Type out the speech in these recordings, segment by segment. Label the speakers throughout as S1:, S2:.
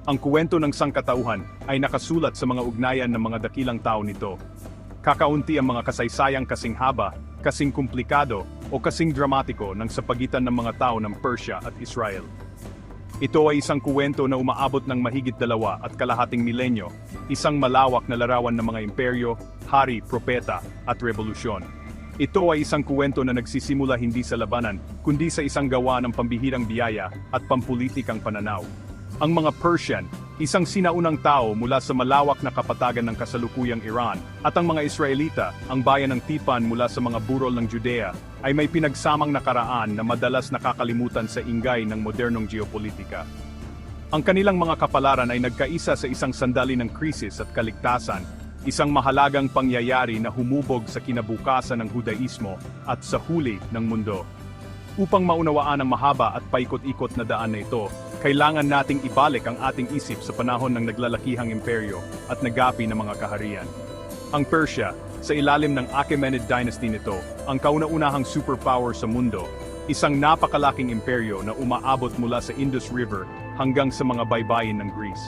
S1: Ang kwento ng sangkatauhan ay nakasulat sa mga ugnayan ng mga dakilang tao nito. Kakaunti ang mga kasaysayang kasing haba, kasing komplikado, o kasing dramatiko ng sa pagitan ng mga tao ng Persia at Israel. Ito ay isang kuwento na umaabot ng mahigit 2.5 milenyo, isang malawak na larawan ng mga imperyo, hari, propeta, at revolusyon. Ito ay isang kuwento na nagsisimula hindi sa labanan, kundi sa isang gawa ng pambihirang biyaya at pampulitikang pananaw. Ang mga Persian, isang sinaunang tao mula sa malawak na kapatagan ng kasalukuyang Iran, at ang mga Israelita, ang bayan ng Tipan mula sa mga burol ng Judea, ay may pinagsamang nakaraan na madalas nakakalimutan sa ingay ng modernong geopolitika. Ang kanilang mga kapalaran ay nagkaisa sa isang sandali ng krisis at kaligtasan, isang mahalagang pangyayari na humubog sa kinabukasan ng Hudaismo at sa huli ng mundo. Upang maunawaan ang mahaba at paikot-ikot na daan na ito, kailangan nating ibalik ang ating isip sa panahon ng naglalakihang imperyo at nagapi ng mga kaharian. Ang Persia, sa ilalim ng Achaemenid dynasty nito, ang kauna-unahang superpower sa mundo, isang napakalaking imperyo na umaabot mula sa Indus River hanggang sa mga baybayin ng Greece.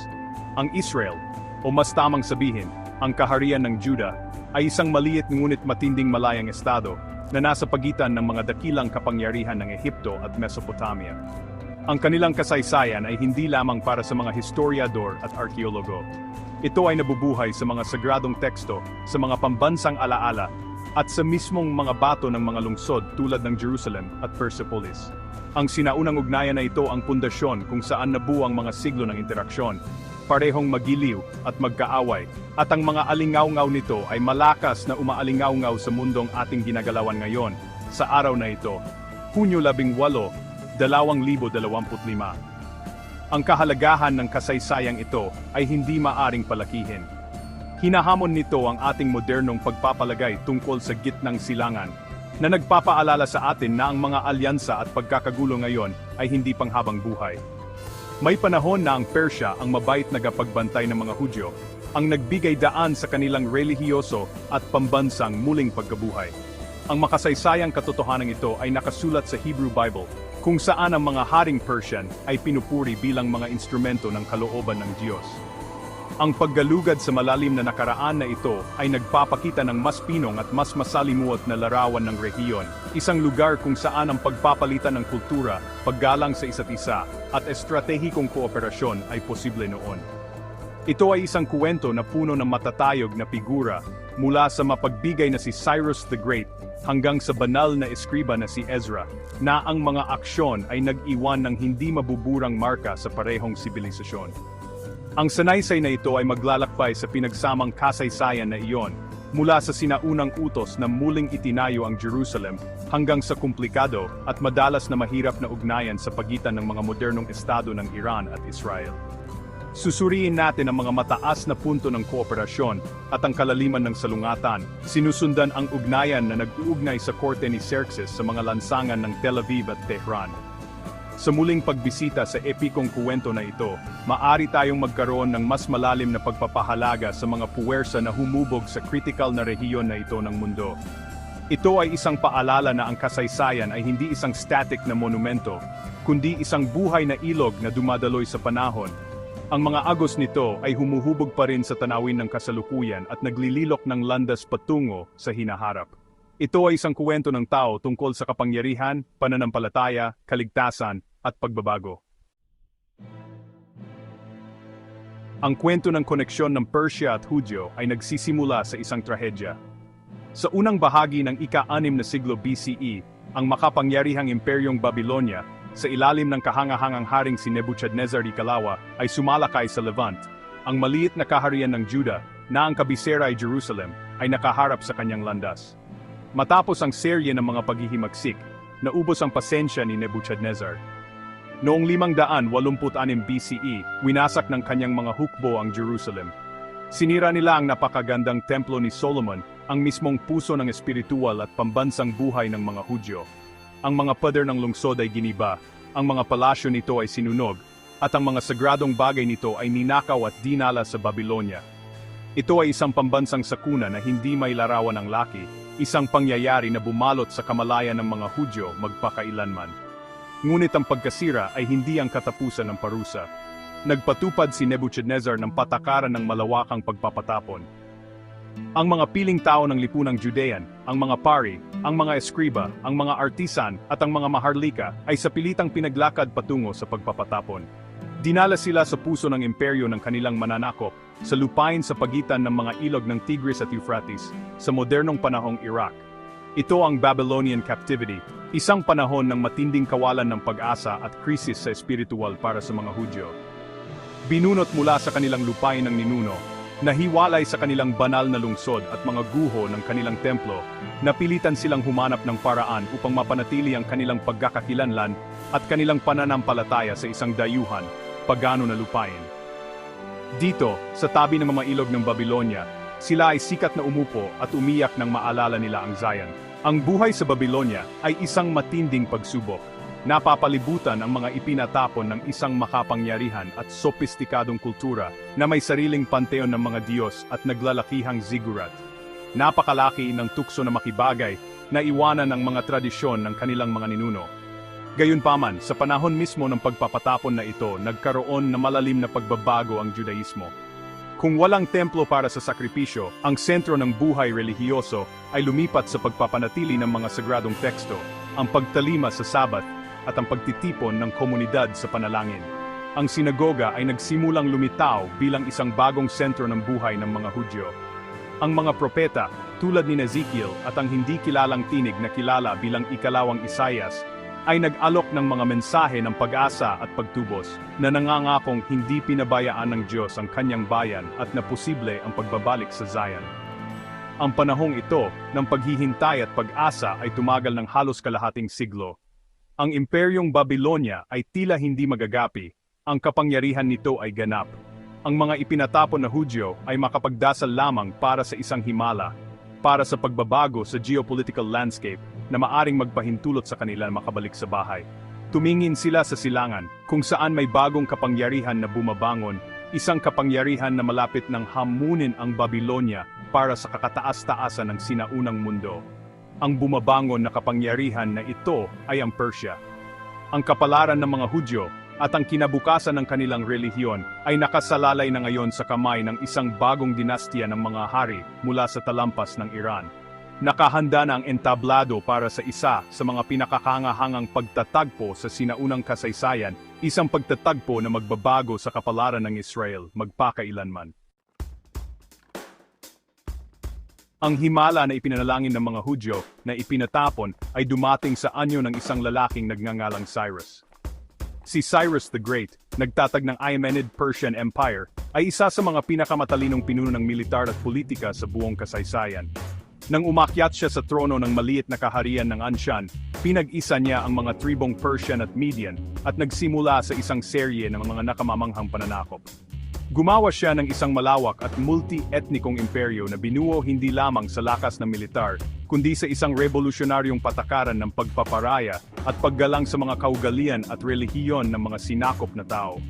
S1: Ang Israel, o mas tamang sabihin, ang kaharian ng Juda, ay isang maliit ngunit matinding malayang estado na nasa pagitan ng mga dakilang kapangyarihan ng Ehipto at Mesopotamia. Ang kanilang kasaysayan ay hindi lamang para sa mga historiador at arkeologo. Ito ay nabubuhay sa mga sagradong teksto, sa mga pambansang alaala, at sa mismong mga bato ng mga lungsod tulad ng Jerusalem at Persepolis. Ang sinaunang ugnayan na ito ang pundasyon kung saan nabuo ang mga siglo ng interaksyon, parehong magiliw at magkaaway, at ang mga alingaw-ngaw nito ay malakas na umaalingaw-ngaw sa mundong ating ginagalawan ngayon, sa araw na ito, Hunyo 18, 2025. Ang kahalagahan ng kasaysayang ito ay hindi maaring palakihin. Hinahamon nito ang ating modernong pagpapalagay tungkol sa gitnang silangan, na nagpapaalala sa atin na ang mga alyansa at pagkakagulo ngayon ay hindi panghabang buhay. May panahon na ang Persya, ang mabait na gapagbantay ng mga Hudyo, ang nagbigay daan sa kanilang relihiyoso at pambansang muling pagkabuhay. Ang makasaysayang katotohanan ito ay nakasulat sa Hebrew Bible, kung saan ang mga haring Persian ay pinupuri bilang mga instrumento ng kalooban ng Diyos. Ang paggalugad sa malalim na nakaraan na ito ay nagpapakita ng mas pinong at mas masalimuot na larawan ng rehiyon, isang lugar kung saan ang pagpapalitan ng kultura, paggalang sa isa't isa, at estratehikong kooperasyon ay posible noon. Ito ay isang kuwento na puno ng matatayog na figura, mula sa mapagbigay na si Cyrus the Great hanggang sa banal na eskriba na si Ezra, na ang mga aksyon ay nag-iwan ng hindi mabuburang marka sa parehong sibilisasyon. Ang sanaysay na ito ay maglalakbay sa pinagsamang kasaysayan na iyon, mula sa sinaunang utos na muling itinayo ang Jerusalem hanggang sa komplikado at madalas na mahirap na ugnayan sa pagitan ng mga modernong estado ng Iran at Israel. Susuriin natin ang mga mataas na punto ng kooperasyon at ang kalaliman ng salungatan, sinusundan ang ugnayan na nag-uugnay sa korte ni Xerxes sa mga lansangan ng Tel Aviv at Tehran. Sa muling pagbisita sa epikong kuwento na ito, maaari tayong magkaroon ng mas malalim na pagpapahalaga sa mga puwersa na humubog sa kritikal na rehiyon na ito ng mundo. Ito ay isang paalala na ang kasaysayan ay hindi isang static na monumento, kundi isang buhay na ilog na dumadaloy sa panahon. Ang mga agos nito ay humuhubog pa rin sa tanawin ng kasalukuyan at naglililok ng landas patungo sa hinaharap. Ito ay isang kuwento ng tao tungkol sa kapangyarihan, pananampalataya, kaligtasan, at pagbabago. Ang kwento ng koneksyon ng Persia at Hudyo ay nagsisimula sa isang trahedya. Sa unang bahagi ng ika-6 na siglo BCE, ang makapangyarihang imperyong Babylonia, sa ilalim ng kahangahangang haring si Nebuchadnezzar Ikalawa, ay sumalakay sa Levant. Ang maliit na kaharian ng Juda, na ang kabisera ay Jerusalem, ay nakaharap sa kanyang landas. Matapos ang serye ng mga paghihimagsik, naubos ang pasensya ni Nebuchadnezzar. Noong 586 BCE, winasak ng kanyang mga hukbo ang Jerusalem. Sinira nila ang napakagandang templo ni Solomon, ang mismong puso ng espiritual at pambansang buhay ng mga Hudyo. Ang mga pader ng lungsod ay giniba, ang mga palasyo nito ay sinunog, at ang mga sagradong bagay nito ay ninakaw at dinala sa Babylonia. Ito ay isang pambansang sakuna na hindi may larawan ng laki, isang pangyayari na bumalot sa kamalayan ng mga Hudyo magpakailanman. Ngunit ang pagkasira ay hindi ang katapusan ng parusa. nagpatupad si Nebuchadnezzar ng patakaran ng malawakang pagpapatapon. Ang mga piling tao ng lipunang Judean, ang mga pari, ang mga eskriba, ang mga artisan at ang mga maharlika ay sa pilitang pinaglakad patungo sa pagpapatapon. Dinala sila sa puso ng imperyo ng kanilang mananakop, sa lupain sa pagitan ng mga ilog ng Tigris at Euphrates, sa modernong panahong Iraq. Ito ang Babylonian captivity, isang panahon ng matinding kawalan ng pag-asa at krisis sa espiritual para sa mga Hudyo. Binunot mula sa kanilang lupain ng ninuno, nahiwalay sa kanilang banal na lungsod at mga guho ng kanilang templo, napilitan silang humanap ng paraan upang mapanatili ang kanilang pagkakakilanlan at kanilang pananampalataya sa isang dayuhan, pagano na lupain. Dito, sa tabi ng mga ilog ng Babylonia, sila ay sikat na umupo at umiyak nang maalala nila ang Zion. Ang buhay sa Babylonia ay isang matinding pagsubok. Napapalibutan ang mga ipinatapon ng isang makapangyarihan at sopistikadong kultura na may sariling panteon ng mga Diyos at naglalakihang ziggurat. Napakalaki ng tukso na makibagay na iwanan ng mga tradisyon ng kanilang mga ninuno. Gayunpaman, sa panahon mismo ng pagpapatapon na ito, nagkaroon na malalim na pagbabago ang Judaismo. Kung walang templo para sa sakripisyo, ang sentro ng buhay relihiyoso ay lumipat sa pagpapanatili ng mga sagradong teksto, ang pagtalima sa Sabat, at ang pagtitipon ng komunidad sa panalangin. Ang sinagoga ay nagsimulang lumitaw bilang isang bagong sentro ng buhay ng mga Hudyo. Ang mga propeta, tulad ni Ezekiel at ang hindi kilalang tinig na kilala bilang ikalawang Isaias, ay nag-alok ng mga mensahe ng pag-asa at pagtubos na nangangakong hindi pinabayaan ng Diyos ang kanyang bayan at na posible ang pagbabalik sa Zion. Ang panahong ito ng paghihintay at pag-asa ay tumagal ng halos kalahating siglo. Ang imperyong Babylonia ay tila hindi magagapi, ang kapangyarihan nito ay ganap. Ang mga ipinatapon na Hudyo ay makapagdasal lamang para sa isang himala, para sa pagbabago sa geopolitical landscape na maaring magpahintulot sa kanila na makabalik sa bahay. Tumingin sila sa silangan, kung saan may bagong kapangyarihan na bumabangon, isang kapangyarihan na malapit ng hamunin ang Babylonia para sa kakataas-taasan ng sinaunang mundo. Ang bumabangon na kapangyarihan na ito ay ang Persia. Ang kapalaran ng mga Hudyo at ang kinabukasan ng kanilang relihiyon ay nakasalalay na ngayon sa kamay ng isang bagong dinastiya ng mga hari mula sa talampas ng Iran. Nakahanda na ang entablado para sa isa sa mga pinakakangahangang pagtatagpo sa sinaunang kasaysayan, isang pagtatagpo na magbabago sa kapalaran ng Israel magpakailanman. Ang himala na ipinanalangin ng mga Hudyo na ipinatapon ay dumating sa anyo ng isang lalaking nagngangalang Cyrus. Si Cyrus the Great, nagtatag ng Achaemenid Persian Empire, ay isa sa mga pinakamatalinong pinuno ng militar at politika sa buong kasaysayan. Nang umakyat siya sa trono ng maliit na kaharian ng Anshan, pinag-isa niya ang mga tribong Persian at Median at nagsimula sa isang serye ng mga nakamamanghang pananakop. Gumawa siya ng isang malawak at multi-etnikong imperyo na binuo hindi lamang sa lakas ng militar, kundi sa isang revolusyonaryong patakaran ng pagpaparaya at paggalang sa mga kaugalian at relihiyon ng mga sinakop na tao.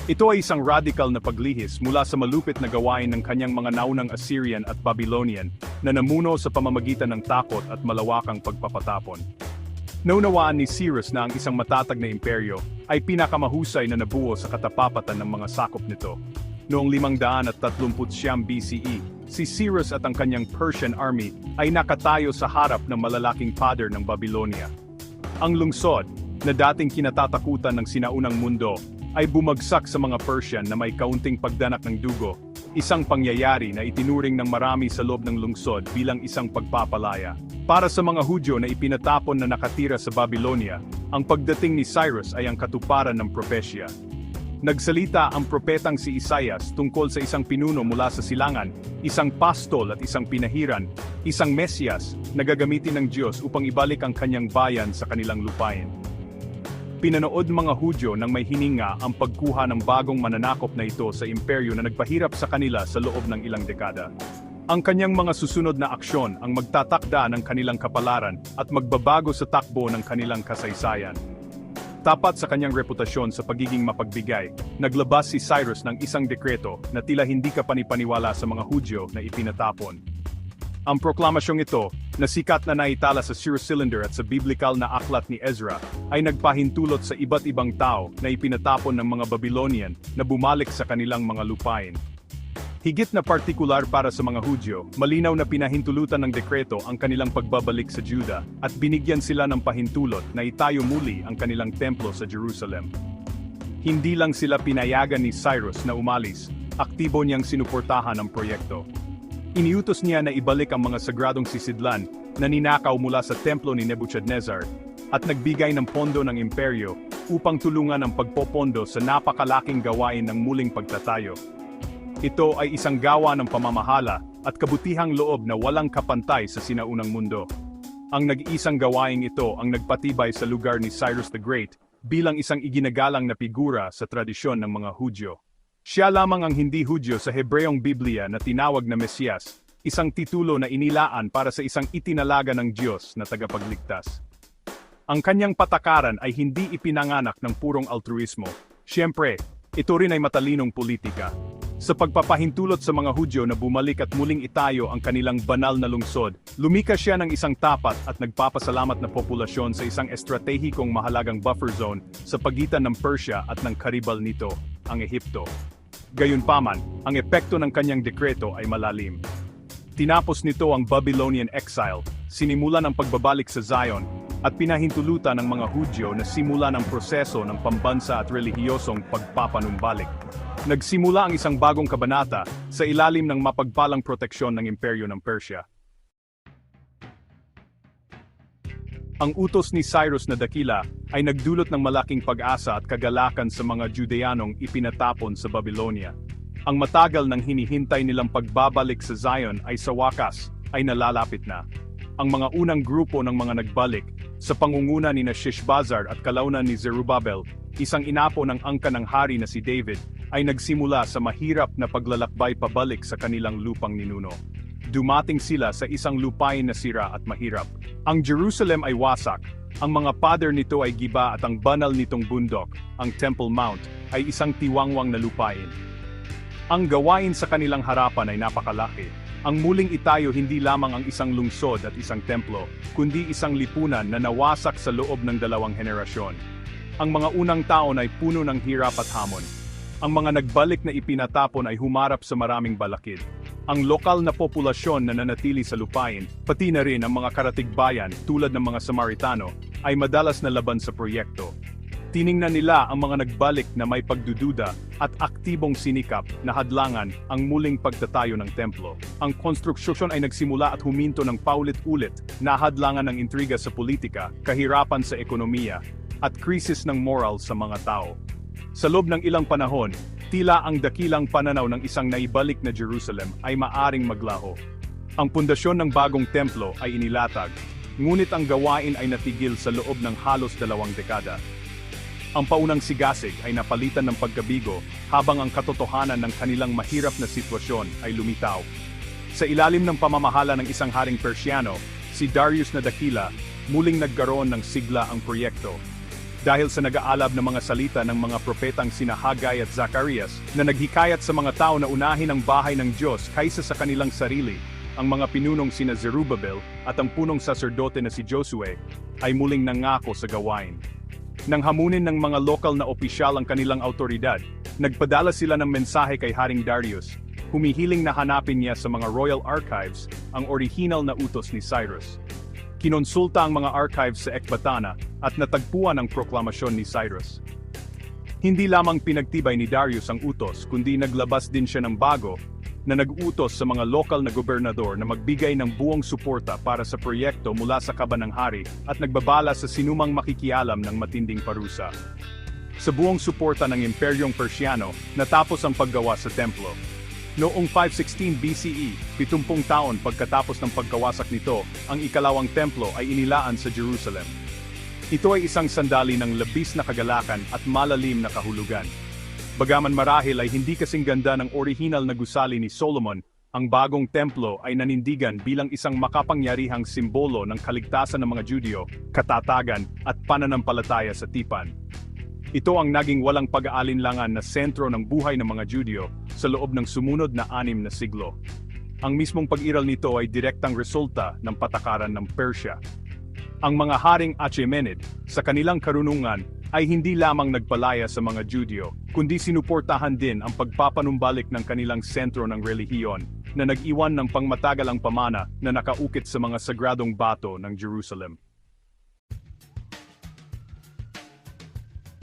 S1: Ito ay isang radical na paglihis mula sa malupit na gawain ng kanyang mga naunang Assyrian at Babylonian na namuno sa pamamagitan ng takot at malawakang pagpapatapon. Naunawaan ni Cyrus na ang isang matatag na imperyo ay pinakamahusay na nabuo sa katapapatan ng mga sakop nito. Noong 539 BCE, si Cyrus at ang kanyang Persian army ay nakatayo sa harap ng malalaking pader ng Babylonia. Ang lungsod, na dating kinatatakutan ng sinaunang mundo, ay bumagsak sa mga Persian na may kaunting pagdanak ng dugo, isang pangyayari na itinuring ng marami sa loob ng lungsod bilang isang pagpapalaya. Para sa mga Hudyo na ipinatapon na nakatira sa Babylonia, ang pagdating ni Cyrus ay ang katuparan ng propesya. Nagsalita ang propetang si Isaias tungkol sa isang pinuno mula sa silangan, isang pastol at isang pinahiran, isang Mesyas na gagamitin ng Diyos upang ibalik ang kanyang bayan sa kanilang lupain. Pinanood mga Hudyo nang may hininga ang pagkuha ng bagong mananakop na ito sa imperyo na nagpahirap sa kanila sa loob ng ilang dekada. Ang kanyang mga susunod na aksyon ang magtatakda ng kanilang kapalaran at magbabago sa takbo ng kanilang kasaysayan. Tapat sa kanyang reputasyon sa pagiging mapagbigay, naglabas si Cyrus ng isang dekreto na tila hindi kapanipaniwala sa mga Hudyo na ipinatapon. Ang proklamasyong ito, na sikat na naitala sa Syro-Cylinder at sa biblikal na aklat ni Ezra, ay nagpahintulot sa iba't ibang tao na ipinatapon ng mga Babylonian na bumalik sa kanilang mga lupain. Higit na partikular para sa mga Hudyo, malinaw na pinahintulutan ng dekreto ang kanilang pagbabalik sa Juda at binigyan sila ng pahintulot na itayo muli ang kanilang templo sa Jerusalem. Hindi lang sila pinayagan ni Cyrus na umalis, aktibo niyang sinuportahan ang proyekto. Iniutos niya na ibalik ang mga sagradong sisidlan na ninakaw mula sa templo ni Nebuchadnezzar at nagbigay ng pondo ng imperyo upang tulungan ang pagpopondo sa napakalaking gawain ng muling pagtatayo. Ito ay isang gawa ng pamamahala at kabutihang loob na walang kapantay sa sinaunang mundo. Ang nag-iisang gawaing ito ang nagpatibay sa lugar ni Cyrus the Great bilang isang iginagalang na figura sa tradisyon ng mga Hudyo. Siya lamang ang hindi Hudyo sa Hebreyong Biblia na tinawag na Mesiyas, isang titulo na inilaan para sa isang itinalaga ng Diyos na tagapagligtas. Ang kanyang patakaran ay hindi ipinanganak ng purong altruismo. Siyempre, ito rin ay matalinong politika. Sa pagpapahintulot sa mga Hudyo na bumalik at muling itayo ang kanilang banal na lungsod, lumikas siya ng isang tapat at nagpapasalamat na populasyon sa isang estratehikong mahalagang buffer zone sa pagitan ng Persia at ng karibal nito, ang Ehipto. Gayunpaman, ang epekto ng kanyang dekreto ay malalim. Tinapos nito ang Babylonian exile, sinimulan ang pagbabalik sa Zion, at pinahintulutan ng mga Hudyo na simulan ang proseso ng pambansa at relihiyosong pagpapanumbalik. Nagsimula ang isang bagong kabanata sa ilalim ng mapagpalang proteksyon ng Imperyo ng Persia. Ang utos ni Cyrus na dakila ay nagdulot ng malaking pag-asa at kagalakan sa mga Judeanong ipinatapon sa Babylonia. Ang matagal nang hinihintay nilang pagbabalik sa Zion ay sa wakas ay nalalapit na. Ang mga unang grupo ng mga nagbalik, sa pangunguna ni Sheshbazzar at kalaunan ni Zerubbabel, isang inapo ng angka ng hari na si David, ay nagsimula sa mahirap na paglalakbay pabalik sa kanilang lupang ninuno. Dumating sila sa isang lupain na sira at mahirap. Ang Jerusalem ay wasak, ang mga pader nito ay giba at ang banal nitong bundok, ang Temple Mount, ay isang tiwangwang na lupain. Ang gawain sa kanilang harapan ay napakalaki. Ang muling itayo hindi lamang ang isang lungsod at isang templo, kundi isang lipunan na nawasak sa loob ng 2 henerasyon. Ang mga unang taon ay puno ng hirap at hamon. Ang mga nagbalik na ipinatapon ay humarap sa maraming balakid. Ang lokal na populasyon na nanatili sa lupain, pati na rin ang mga karatigbayan tulad ng mga Samaritano, ay madalas na laban sa proyekto. Tiningnan nila ang mga nagbalik na may pagdududa at aktibong sinikap na hadlangan ang muling pagtatayo ng templo. Ang konstruksyon ay nagsimula at huminto ng paulit-ulit na hadlangan ng intriga sa politika, kahirapan sa ekonomiya, at krisis ng moral sa mga tao. Sa loob ng ilang panahon, tila ang dakilang pananaw ng isang naibalik na Jerusalem ay maaring maglaho. Ang pundasyon ng bagong templo ay inilatag, ngunit ang gawain ay natigil sa loob ng halos 2 dekada. Ang paunang sigasig ay napalitan ng pagkabigo habang ang katotohanan ng kanilang mahirap na sitwasyon ay lumitaw. Sa ilalim ng pamamahala ng isang haring Persiano, si Darius na dakila, muling nagkaroon ng sigla ang proyekto. Dahil sa nag-aalab na mga salita ng mga propetang sina Haggai at Zacarias na naghikayat sa mga tao na unahin ang bahay ng Diyos kaysa sa kanilang sarili, ang mga pinunong sina Zerubbabel at ang punong saserdote na si Josue ay muling nangako sa gawain. Nang hamunin ng mga lokal na opisyal ang kanilang autoridad, nagpadala sila ng mensahe kay Haring Darius, humihiling na hanapin niya sa mga royal archives ang orihinal na utos ni Cyrus. Kinonsulta ang mga archives sa Ecbatana at natagpuan ang proklamasyon ni Cyrus. Hindi lamang pinagtibay ni Darius ang utos kundi naglabas din siya ng bago na nag-utos sa mga lokal na gobernador na magbigay ng buong suporta para sa proyekto mula sa kaban ng hari at nagbabala sa sinumang makikialam ng matinding parusa. Sa buong suporta ng Imperyong Persiano, natapos ang paggawa sa templo. Noong 516 BCE, 70 taon pagkatapos ng pagkawasak nito, ang ikalawang templo ay inilaan sa Jerusalem. Ito ay isang sandali ng labis na kagalakan at malalim na kahulugan. Bagaman marahil ay hindi kasing ganda ng orihinal na gusali ni Solomon, ang bagong templo ay nanindigan bilang isang makapangyarihang simbolo ng kaligtasan ng mga Judyo, katatagan at pananampalataya sa tipan. Ito ang naging walang pag-aalinlangan na sentro ng buhay ng mga Judyo sa loob ng sumunod na 6 na siglo. ang mismong pag-iral nito ay direktang resulta ng patakaran ng Persya. Ang mga haring Achaemenid, sa kanilang karunungan, ay hindi lamang nagpalaya sa mga Judyo, kundi sinuportahan din ang pagpapanumbalik ng kanilang sentro ng relihiyon, na nag-iwan ng pangmatagalang pamana na nakaukit sa mga sagradong bato ng Jerusalem.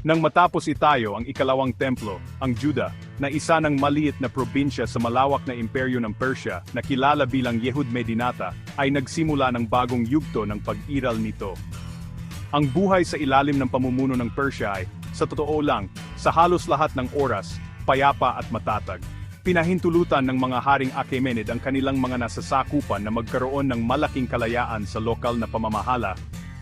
S1: Nang matapos itayo ang ikalawang templo, ang Juda, na isa ng maliit na probinsya sa malawak na imperyo ng Persya na kilala bilang Yehud Medinata, ay nagsimula ng bagong yugto ng pag-iral nito. Ang buhay sa ilalim ng pamumuno ng Persya ay, sa totoo lang, sa halos lahat ng oras, payapa at matatag. Pinahintulutan ng mga haring Achaemenid ang kanilang mga nasasakupan na magkaroon ng malaking kalayaan sa lokal na pamamahala,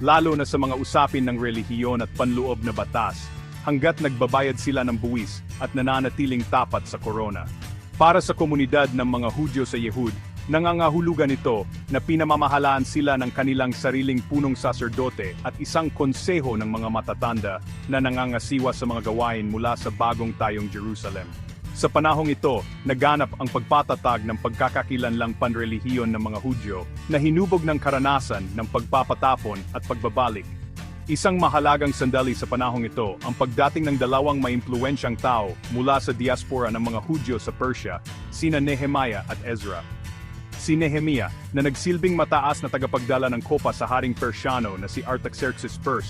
S1: lalo na sa mga usapin ng relihiyon at panloob na batas, hanggat nagbabayad sila ng buwis at nananatiling tapat sa korona. Para sa komunidad ng mga Hudyo sa Yehud, nangangahulugan ito na pinamamahalaan sila ng kanilang sariling punong saserdote at isang konseho ng mga matatanda na nangangasiwa sa mga gawain mula sa bagong tayong Jerusalem. Sa panahong ito, naganap ang pagpatatag ng pagkakakilanlang panrelihiyon ng mga Hudyo na hinubog ng karanasan ng pagpapatapon at pagbabalik. Isang mahalagang sandali sa panahong ito ang pagdating ng dalawang maimpluwensyang tao mula sa diaspora ng mga Hudyo sa Persya, sina Nehemiah at Ezra. Si Nehemiah, na nagsilbing mataas na tagapagdala ng kopa sa haring Persyano na si Artaxerxes I,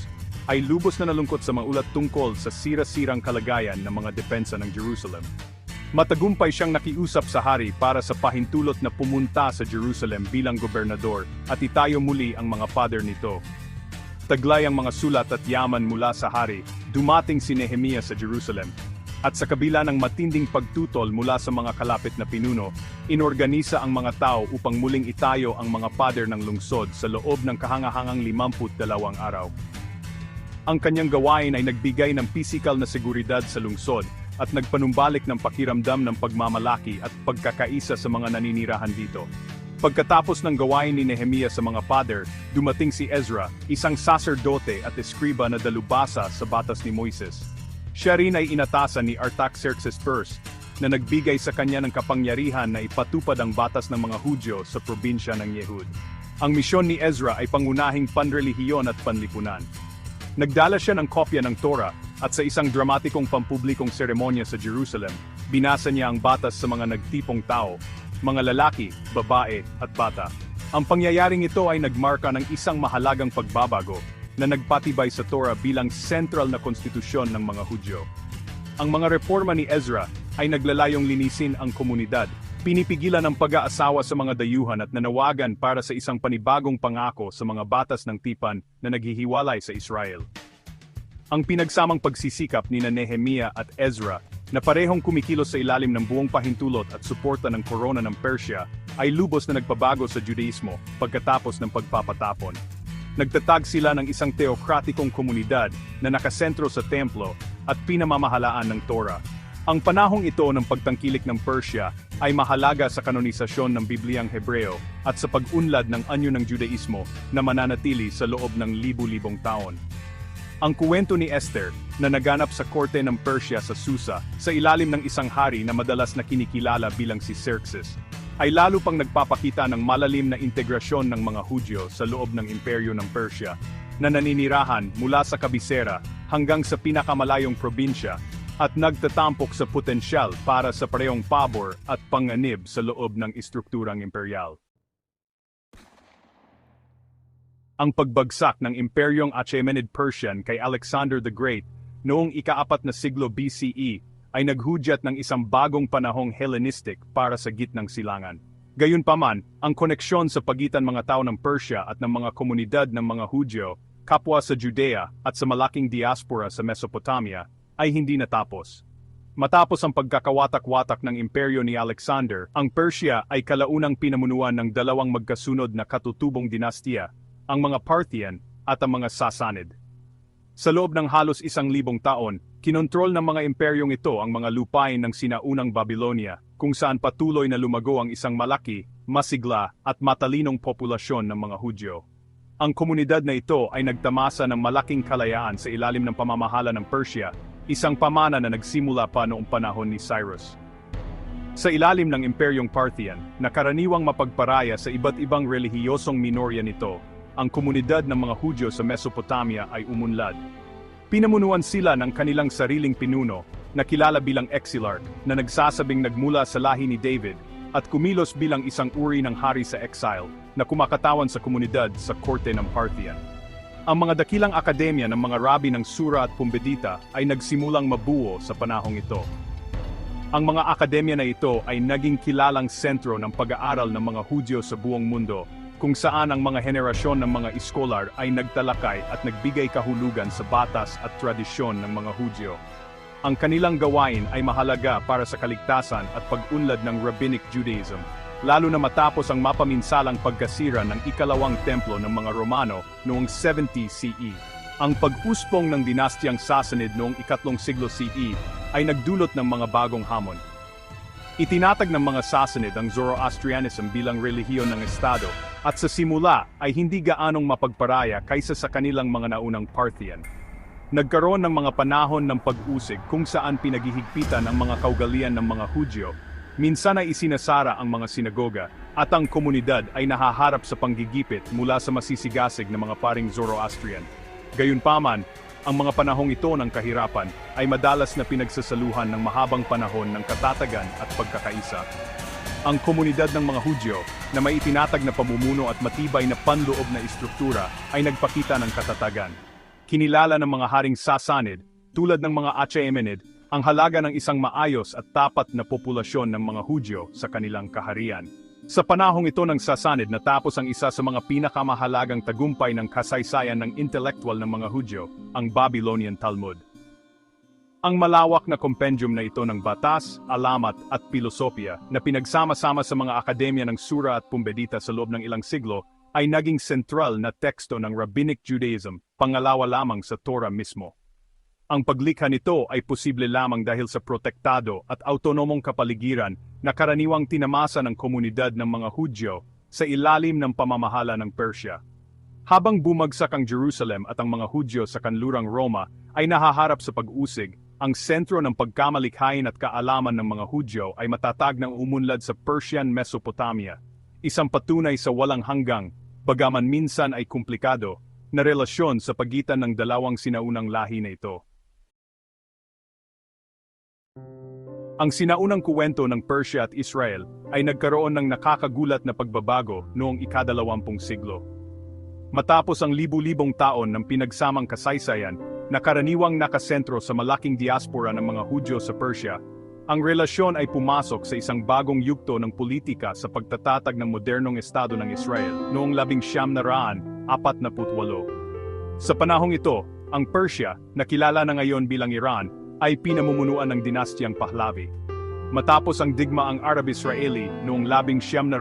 S1: ay lubos na nalungkot sa mga ulat tungkol sa sira-sirang kalagayan ng mga depensa ng Jerusalem. Matagumpay siyang nakiusap sa hari para sa pahintulot na pumunta sa Jerusalem bilang gobernador at itayo muli ang mga pader nito. Taglay ang mga sulat at yaman mula sa hari, dumating si Nehemiah sa Jerusalem. At sa kabila ng matinding pagtutol mula sa mga kalapit na pinuno, inorganisa ang mga tao upang muling itayo ang mga pader ng lungsod sa loob ng kahangahangang 52 araw. Ang kanyang gawain ay nagbigay ng pisikal na seguridad sa lungsod at nagpanumbalik ng pakiramdam ng pagmamalaki at pagkakaisa sa mga naninirahan dito. Pagkatapos ng gawain ni Nehemiah sa mga pader, dumating si Ezra, isang saserdote at eskriba na dalubhasa sa batas ni Moises. Siya rin ay inatasan ni Artaxerxes I, na nagbigay sa kanya ng kapangyarihan na ipatupad ang batas ng mga Hudyo sa probinsya ng Yehud. Ang misyon ni Ezra ay pangunahing panrelihiyon at panlipunan. Nagdala siya ng kopya ng Torah, at sa isang dramatikong pampublikong seremonya sa Jerusalem, binasa niya ang batas sa mga nagtipong tao, mga lalaki, babae, at bata. Ang pangyayaring ito ay nagmarka ng isang mahalagang pagbabago, na nagpatibay sa Torah bilang sentral na konstitusyon ng mga Hudyo. Ang mga reforma ni Ezra ay naglalayong linisin ang komunidad, pinipigilan ang pag-aasawa sa mga dayuhan at nanawagan para sa isang panibagong pangako sa mga batas ng tipan na naghihiwalay sa Israel. Ang pinagsamang pagsisikap ni Nehemiah at Ezra, na parehong kumikilos sa ilalim ng buong pahintulot at suporta ng korona ng Persya, ay lubos na nagpabago sa Judaismo pagkatapos ng pagpapatapon. Nagtatag sila ng isang teokratikong komunidad na nakasentro sa templo at pinamamahalaan ng Torah. Ang panahong ito ng pagtangkilik ng Persya ay mahalaga sa kanonisasyon ng Bibliyang Hebreo at sa pag-unlad ng anyo ng Judaismo na mananatili sa loob ng libu-libong taon. Ang kuwento ni Esther, na naganap sa korte ng Persya sa Susa, sa ilalim ng isang hari na madalas na kinikilala bilang si Xerxes, ay lalo pang nagpapakita ng malalim na integrasyon ng mga Hudyo sa loob ng imperyo ng Persya, na naninirahan mula sa kabisera hanggang sa pinakamalayong probinsya, at nagtatampok sa potensyal para sa parehong pabor at panganib sa loob ng istrukturang imperyal. Ang pagbagsak ng Imperyong Achaemenid Persian kay Alexander the Great noong ika-4 na siglo BCE ay naghudyat ng isang bagong panahong Hellenistic para sa gitnang silangan. Gayunpaman, ang koneksyon sa pagitan mga tao ng Persya at ng mga komunidad ng mga Hudyo, kapwa sa Judea at sa malaking diaspora sa Mesopotamia, ay hindi natapos. Matapos ang pagkakawatak-watak ng imperyo ni Alexander, ang Persya ay kalaunang pinamunuan ng dalawang magkasunod na katutubong dinastiya, ang mga Parthian at ang mga Sassanid. Sa loob ng halos 1,000 taon, kinontrol ng mga imperyong ito ang mga lupain ng sinaunang Babylonia, kung saan patuloy na lumago ang isang malaki, masigla at matalinong populasyon ng mga Hudyo. Ang komunidad na ito ay nagtamasa ng malaking kalayaan sa ilalim ng pamamahala ng Persya, isang pamana na nagsimula pa noong panahon ni Cyrus. Sa ilalim ng Imperyong Parthian, na karaniwang mapagparaya sa iba't ibang relihiyosong minorya nito, ang komunidad ng mga Hudyo sa Mesopotamia ay umunlad. Pinamunuan sila ng kanilang sariling pinuno, na kilala bilang Exilarch, na nagsasabing nagmula sa lahi ni David, at kumilos bilang isang uri ng hari sa exile, na kumakatawan sa komunidad sa korte ng Parthian. Ang mga dakilang akademya ng mga rabi ng Sura at Pumbedita ay nagsimulang mabuo sa panahong ito. Ang mga akademya na ito ay naging kilalang sentro ng pag-aaral ng mga Hudyo sa buong mundo, kung saan ang mga henerasyon ng mga iskolar ay nagtalakay at nagbigay kahulugan sa batas at tradisyon ng mga Hudyo. Ang kanilang gawain ay mahalaga para sa kaligtasan at pag-unlad ng Rabbinic Judaism, lalo na matapos ang mapaminsalang pagkasira ng ikalawang templo ng mga Romano noong 70 CE. Ang pag-uspong ng dinastiyang Sassanid noong ikatlong siglo CE ay nagdulot ng mga bagong hamon. Itinatag ng mga Sassanid ang Zoroastrianism bilang relihiyon ng Estado, at sa simula ay hindi gaanong mapagparaya kaysa sa kanilang mga naunang Parthian. Nagkaroon ng mga panahon ng pag-usig kung saan pinaghihigpitan ang mga kaugalian ng mga Hudyo, minsan ay isinasara ang mga sinagoga, at ang komunidad ay nahaharap sa panggigipit mula sa masisigasig na mga paring Zoroastrian. Gayunpaman, ang mga panahong ito ng kahirapan ay madalas na pinagsasaluhan ng mahabang panahon ng katatagan at pagkakaisa. Ang komunidad ng mga Hudyo, na may itinatag na pamumuno at matibay na panloob na istruktura, ay nagpakita ng katatagan. Kinilala ng mga haring Sassanid, tulad ng mga Achaemenid, ang halaga ng isang maayos at tapat na populasyon ng mga Hudyo sa kanilang kaharian. Sa panahong ito ng Sassanid natapos ang isa sa mga pinakamahalagang tagumpay ng kasaysayan ng intelektual ng mga Hudyo, ang Babylonian Talmud. Ang malawak na kompendyum na ito ng batas, alamat at pilosopiya na pinagsama-sama sa mga akademya ng Sura at Pumbedita sa loob ng ilang siglo ay naging sentral na teksto ng Rabbinic Judaism, pangalawa lamang sa Torah mismo. Ang paglikha nito ay posible lamang dahil sa protektado at autonomong kapaligiran na karaniwang tinamasa ng komunidad ng mga Hudyo sa ilalim ng pamamahala ng Persya. Habang bumagsak ang Jerusalem at ang mga Hudyo sa kanlurang Roma ay nahaharap sa pag-usig, ang sentro ng pagkamalikhain at kaalaman ng mga Hudyo ay matatag ng umunlad sa Persian Mesopotamia, isang patunay sa walang hanggang, bagaman minsan ay komplikado, na relasyon sa pagitan ng dalawang sinaunang lahi na ito. Ang sinaunang kuwento ng Persya at Israel ay nagkaroon ng nakakagulat na pagbabago noong ika-20 siglo. Matapos ang libu-libong taon ng pinagsamang kasaysayan na karaniwang nakasentro sa malaking diaspora ng mga Hudyo sa Persya, ang relasyon ay pumasok sa isang bagong yugto ng politika sa pagtatatag ng modernong estado ng Israel noong 1948. Sa panahong ito, ang Persya, na kilala na ngayon bilang Iran, ay pinamumunuan ng dinastiyang Pahlavi. Matapos ang digmaang Arab-Israeli noong 1948,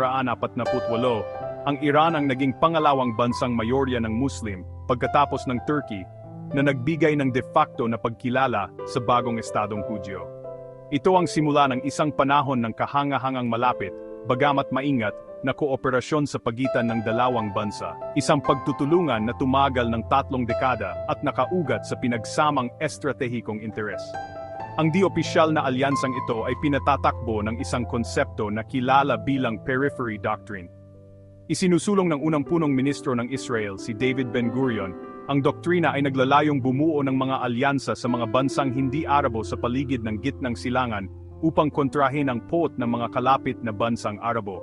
S1: ang Iran ang naging pangalawang bansang mayorya ng Muslim pagkatapos ng Turkey na nagbigay ng de facto na pagkilala sa bagong estadong Hudyo. Ito ang simula ng isang panahon ng kahanga-hangang malapit, bagamat maingat, na kooperasyon sa pagitan ng dalawang bansa, isang pagtutulungan na tumagal ng 3 dekada at nakaugat sa pinagsamang estratehikong interes. Ang di-opisyal na alyansang ito ay pinatatakbo ng isang konsepto na kilala bilang Periphery Doctrine. Isinusulong ng unang punong ministro ng Israel si David Ben-Gurion, ang doktrina ay naglalayong bumuo ng mga alyansa sa mga bansang hindi Arabo sa paligid ng gitnang silangan upang kontrahin ang pot ng mga kalapit na bansang Arabo.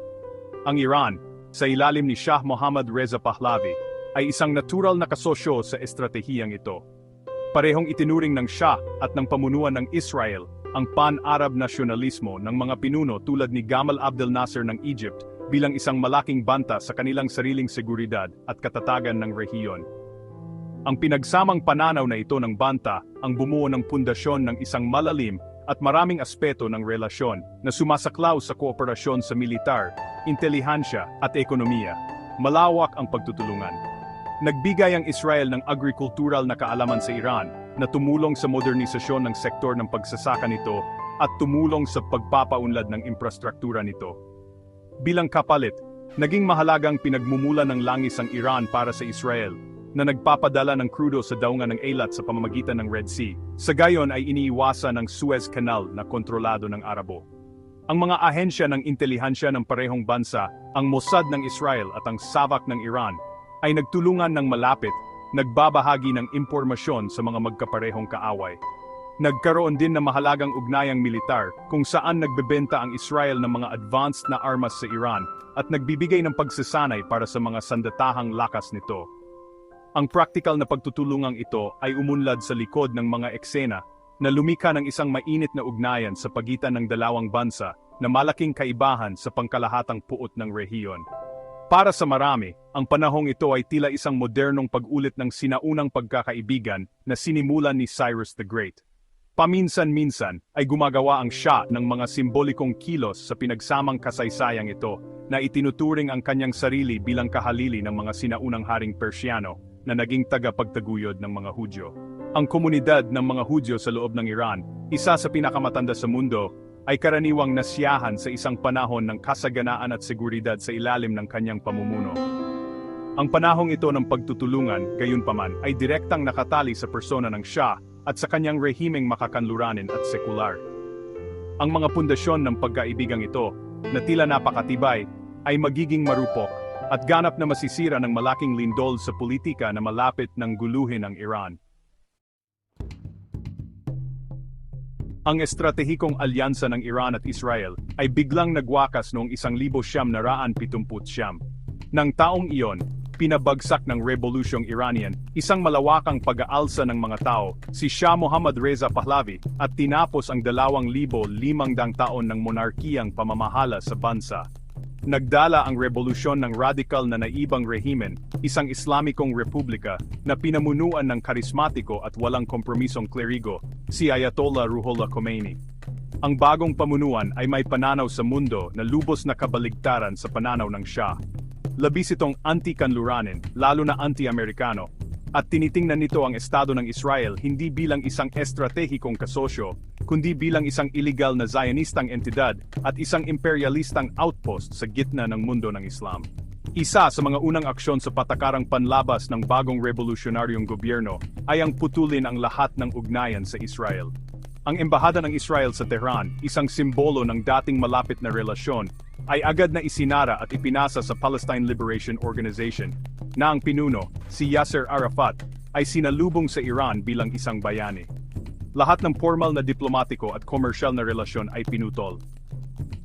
S1: Ang Iran, sa ilalim ni Shah Mohammad Reza Pahlavi, ay isang natural na kasosyo sa estratehiyang ito. Parehong itinuring ng Shah at ng pamunuan ng Israel ang pan-Arab nasyonalismo ng mga pinuno tulad ni Gamal Abdel Nasser ng Egypt bilang isang malaking banta sa kanilang sariling seguridad at katatagan ng rehiyon. Ang pinagsamang pananaw na ito ng banta ang bumuo ng pundasyon ng isang malalim at maraming aspeto ng relasyon na sumasaklaw sa kooperasyon sa militar, intelihansya at ekonomiya. Malawak ang pagtutulungan. Nagbigay ang Israel ng agrikultural na kaalaman sa Iran na tumulong sa modernisasyon ng sektor ng pagsasaka nito at tumulong sa pagpapaunlad ng infrastruktura nito. Bilang kapalit, naging mahalagang pinagmumula ng langis ang Iran para sa Israel, na nagpapadala ng krudo sa daungan ng Eilat sa pamamagitan ng Red Sea. Sa gayon ay iniiwasan ang Suez Canal na kontrolado ng Arabo. Ang mga ahensya ng intelihansya ng parehong bansa, ang Mossad ng Israel at ang SAVAK ng Iran, ay nagtulungan ng malapit, nagbabahagi ng impormasyon sa mga magkaparehong kaaway. Nagkaroon din ng mahalagang ugnayang militar kung saan nagbebenta ang Israel ng mga advanced na armas sa Iran at nagbibigay ng pagsasanay para sa mga sandatahang lakas nito. Ang praktikal na pagtutulungang ito ay umunlad sa likod ng mga eksena na lumikha ng isang mainit na ugnayan sa pagitan ng dalawang bansa na malaking kaibahan sa pangkalahatang puot ng rehiyon. Para sa marami, ang panahong ito ay tila isang modernong pag-ulit ng sinaunang pagkakaibigan na sinimulan ni Cyrus the Great. Paminsan-minsan ay gumagawa ang Shah ng mga simbolikong kilos sa pinagsamang kasaysayang ito na itinuturing ang kanyang sarili bilang kahalili ng mga sinaunang haring Persiano na naging tagapagtaguyod ng mga Hudyo. Ang komunidad ng mga Hudyo sa loob ng Iran, isa sa pinakamatanda sa mundo, ay karaniwang nasiyahan sa isang panahon ng kasaganaan at seguridad sa ilalim ng kanyang pamumuno. Ang panahong ito ng pagtutulungan, gayunpaman, ay direktang nakatali sa persona ng Shah at sa kanyang rehimeng makakanluranin at sekular. Ang mga pundasyon ng pagkaibigang ito, na tila napakatibay, ay magiging marupok at ganap na masisira ng malaking lindol sa politika na malapit ng guluhin ang Iran. Ang estratehikong alyansa ng Iran at Israel ay biglang nagwakas noong 1979. Nang taong iyon, pinabagsak ng Rebolusyong Iranian, isang malawakang pag-aalsa ng mga tao, si Shah Mohammad Reza Pahlavi, at tinapos ang 2,500 taon ng monarkiyang pamamahala sa bansa. Nagdala ang revolusyon ng radikal na naibang rehimen, isang Islamikong republika na pinamunuan ng karismatiko at walang kompromisong klerigo, si Ayatollah Ruhollah Khomeini. Ang bagong pamunuan ay may pananaw sa mundo na lubos na kabaligtaran sa pananaw ng Shah. Labis itong anti-kanluranin, lalo na anti-Amerikano, at tinitingnan nito ang estado ng Israel hindi bilang isang estratehikong kasosyo, kundi bilang isang illegal na Zionistang entidad at isang imperialistang outpost sa gitna ng mundo ng Islam. Isa sa mga unang aksyon sa patakarang panlabas ng bagong revolusyonaryong gobyerno ay ang putulin ang lahat ng ugnayan sa Israel. Ang embahada ng Israel sa Tehran, isang simbolo ng dating malapit na relasyon, ay agad na isinara at ipinasa sa Palestine Liberation Organization, na ang pinuno, si Yasser Arafat, ay sinalubong sa Iran bilang isang bayani. Lahat ng formal na diplomatiko at komersyal na relasyon ay pinutol.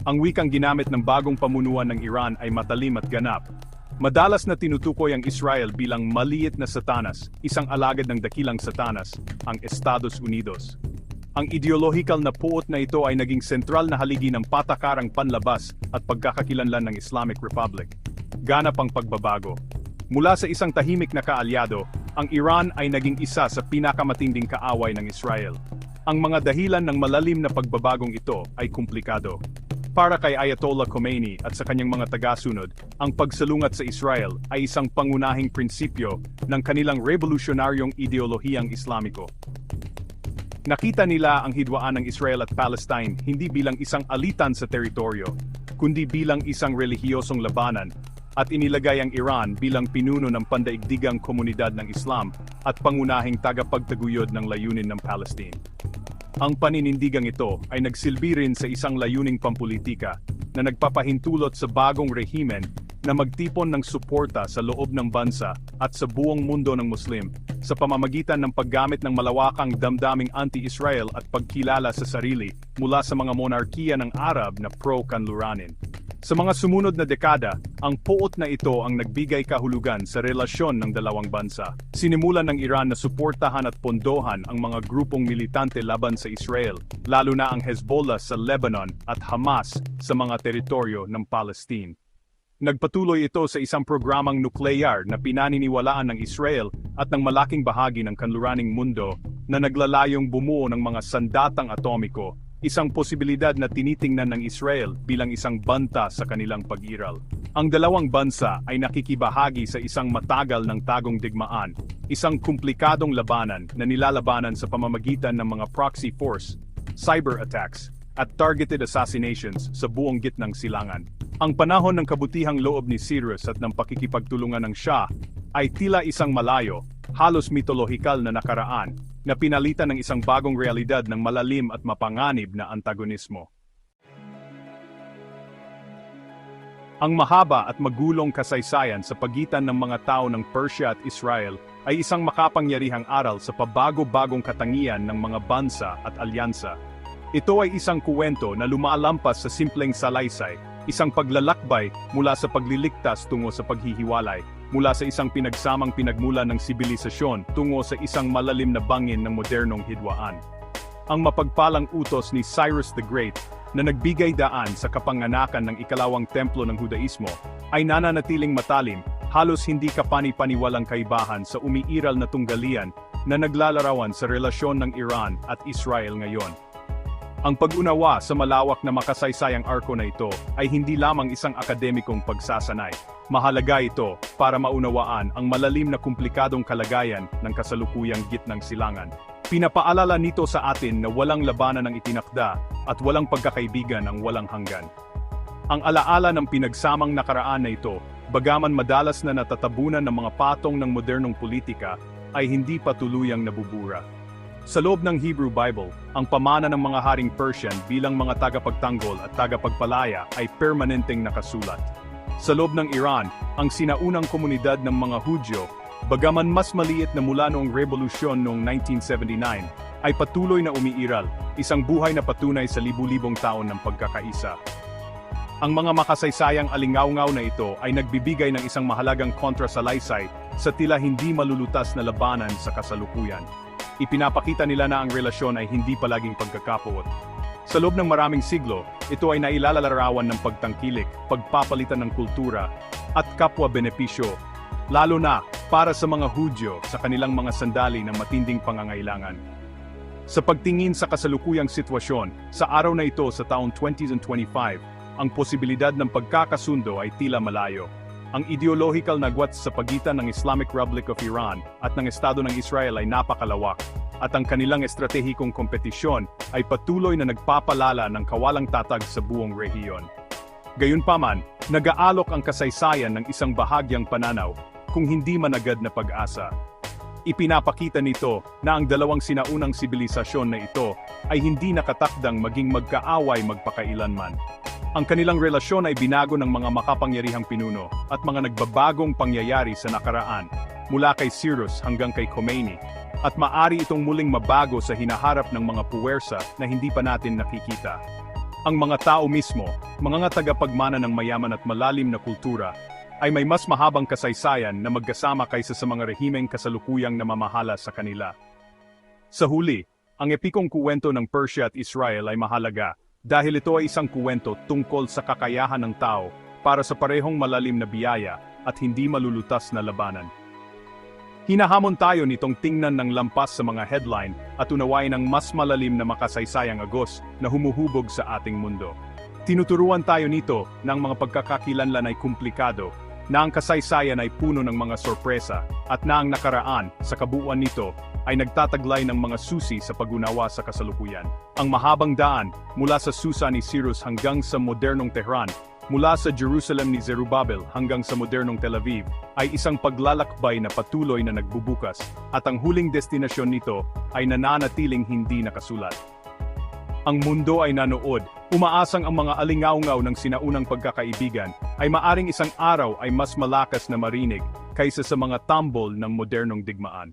S1: Ang wikang ginamit ng bagong pamunuan ng Iran ay matalim at ganap. Madalas na tinutukoy ang Israel bilang maliit na Satanas, isang alagad ng dakilang Satanas, ang Estados Unidos. Ang ideolohikal na puot na ito ay naging sentral na haligi ng patakarang panlabas at pagkakakilanlan ng Islamic Republic. Ganap ang pagbabago. Mula sa isang tahimik na kaalyado, ang Iran ay naging isa sa pinakamatinding kaaway ng Israel. Ang mga dahilan ng malalim na pagbabagong ito ay komplikado. Para kay Ayatollah Khomeini at sa kanyang mga tagasunod, ang pagsalungat sa Israel ay isang pangunahing prinsipyo ng kanilang revolusyonaryong ideolohiyang Islamiko. Nakita nila ang hidwaan ng Israel at Palestine hindi bilang isang alitan sa teritoryo, kundi bilang isang relihiyosong labanan, at inilagay ang Iran bilang pinuno ng pandaigdigang komunidad ng Islam at pangunahing tagapagtaguyod ng layunin ng Palestine. Ang paninindigang ito ay nagsilbi rin sa isang layuning pampulitika na nagpapahintulot sa bagong rehimen na magtipon ng suporta sa loob ng bansa at sa buong mundo ng Muslim sa pamamagitan ng paggamit ng malawakang damdaming anti-Israel at pagkilala sa sarili mula sa mga monarkiya ng Arab na pro-kanluranin. Sa mga sumunod na dekada, ang puot na ito ang nagbigay kahulugan sa relasyon ng dalawang bansa. Sinimulan ng Iran na suportahan at pondohan ang mga grupong militante laban sa Israel, lalo na ang Hezbollah sa Lebanon at Hamas sa mga teritoryo ng Palestine. Nagpatuloy ito sa isang programang nukleyar na pinaniniwalaan ng Israel at ng malaking bahagi ng kanluraning mundo na naglalayong bumuo ng mga sandatang atomiko, isang posibilidad na tinitingnan ng Israel bilang isang banta sa kanilang pag-iral. Ang dalawang bansa ay nakikibahagi sa isang matagal ng tagong digmaan, isang komplikadong labanan na nilalabanan sa pamamagitan ng mga proxy force, cyber attacks, at targeted assassinations sa buong gitnang silangan. Ang panahon ng kabutihang loob ni Cyrus at ng pakikipagtulungan ng Shah ay tila isang malayo, halos mitolohikal na nakaraan na pinalitan ng isang bagong realidad ng malalim at mapanganib na antagonismo. Ang mahaba at magulong kasaysayan sa pagitan ng mga tao ng Persia at Israel ay isang makapangyarihang aral sa pabago-bagong katangian ng mga bansa at alyansa. Ito ay isang kuwento na lumalampas sa simpleng salaysay, isang paglalakbay mula sa pagliligtas tungo sa paghihiwalay, mula sa isang pinagsamang pinagmula ng sibilisasyon tungo sa isang malalim na bangin ng modernong hidwaan. Ang mapagpalang utos ni Cyrus the Great na nagbigay daan sa kapanganakan ng ikalawang templo ng Hudaismo ay nananatiling matalim, halos hindi kapani-paniwalang kaibahan sa umiiral na tunggalian na naglalarawan sa relasyon ng Iran at Israel ngayon. Ang pag-unawa sa malawak na makasaysayang arko na ito ay hindi lamang isang akademikong pagsasanay. Mahalaga ito para maunawaan ang malalim na komplikadong kalagayan ng kasalukuyang gitnang silangan. Pinapaalala nito sa atin na walang labanan ang itinakda at walang pagkakaibigan ang walang hanggan. Ang alaala ng pinagsamang nakaraan na ito, bagaman madalas na natatabunan ng mga patong ng modernong politika, ay hindi pa tuluyang nabubura. Sa loob ng Hebrew Bible, ang pamana ng mga haring Persian bilang mga tagapagtanggol at tagapagpalaya ay permanenteng nakasulat. Sa loob ng Iran, ang sinaunang komunidad ng mga Hudyo, bagaman mas maliit na mula noong revolusyon noong 1979, ay patuloy na umiiral, isang buhay na patunay sa libu-libong taon ng pagkakaisa. Ang mga makasaysayang alingaw-ngaw na ito ay nagbibigay ng isang mahalagang kontrasalaysay sa tila hindi malulutas na labanan sa kasalukuyan. Ipinapakita nila na ang relasyon ay hindi palaging pagkakapuot. Sa loob ng maraming siglo, ito ay nailalarawan ng pagtangkilik, pagpapalitan ng kultura, at kapwa-benepisyo, lalo na para sa mga Hudyo sa kanilang mga sandali ng matinding pangangailangan. Sa pagtingin sa kasalukuyang sitwasyon, sa araw na ito sa taong 2025, ang posibilidad ng pagkakasundo ay tila malayo. Ang ideological na agwat sa pagitan ng Islamic Republic of Iran at ng Estado ng Israel ay napakalawak, at ang kanilang estratehikong kompetisyon ay patuloy na nagpapalala ng kawalang tatag sa buong rehiyon. Gayunpaman, nag-aalok ang kasaysayan ng isang bahagyang pananaw, kung hindi man agad na pag-asa. Ipinapakita nito na ang dalawang sinaunang sibilisasyon na ito ay hindi nakatakdang maging magkaaway magpakailanman. Ang kanilang relasyon ay binago ng mga makapangyarihang pinuno at mga nagbabagong pangyayari sa nakaraan, mula kay Cyrus hanggang kay Khomeini, at maari itong muling mabago sa hinaharap ng mga puwersa na hindi pa natin nakikita. Ang mga tao mismo, mga tagapagmana ng mayaman at malalim na kultura, ay may mas mahabang kasaysayan na magkasama kaysa sa mga rehimeng kasalukuyang namamahala sa kanila. Sa huli, ang epikong kuwento ng Persia at Israel ay mahalaga dahil ito ay isang kuwento tungkol sa kakayahan ng tao para sa parehong malalim na biyaya at hindi malulutas na labanan. Hinahamon tayo nitong tingnan ng lampas sa mga headline at unawain ang mas malalim na makasaysayang agos na humuhubog sa ating mundo. Tinuturuan tayo nito na ang mga pagkakakilanlan ay komplikado, na ang kasaysayan ay puno ng mga sorpresa, at na ang nakaraan, sa kabuuan nito, ay nagtataglay ng mga susi sa pag-unawa sa kasalukuyan. Ang mahabang daan, mula sa Susa ni Cyrus hanggang sa modernong Tehran, mula sa Jerusalem ni Zerubbabel hanggang sa modernong Tel Aviv, ay isang paglalakbay na patuloy na nagbubukas, at ang huling destinasyon nito ay nananatiling hindi nakasulat. Ang mundo ay nanood, umaasang ang mga alingaw-ngaw ng sinaunang pagkakaibigan ay maaring isang araw ay mas malakas na marinig kaysa sa mga tambol ng modernong digmaan.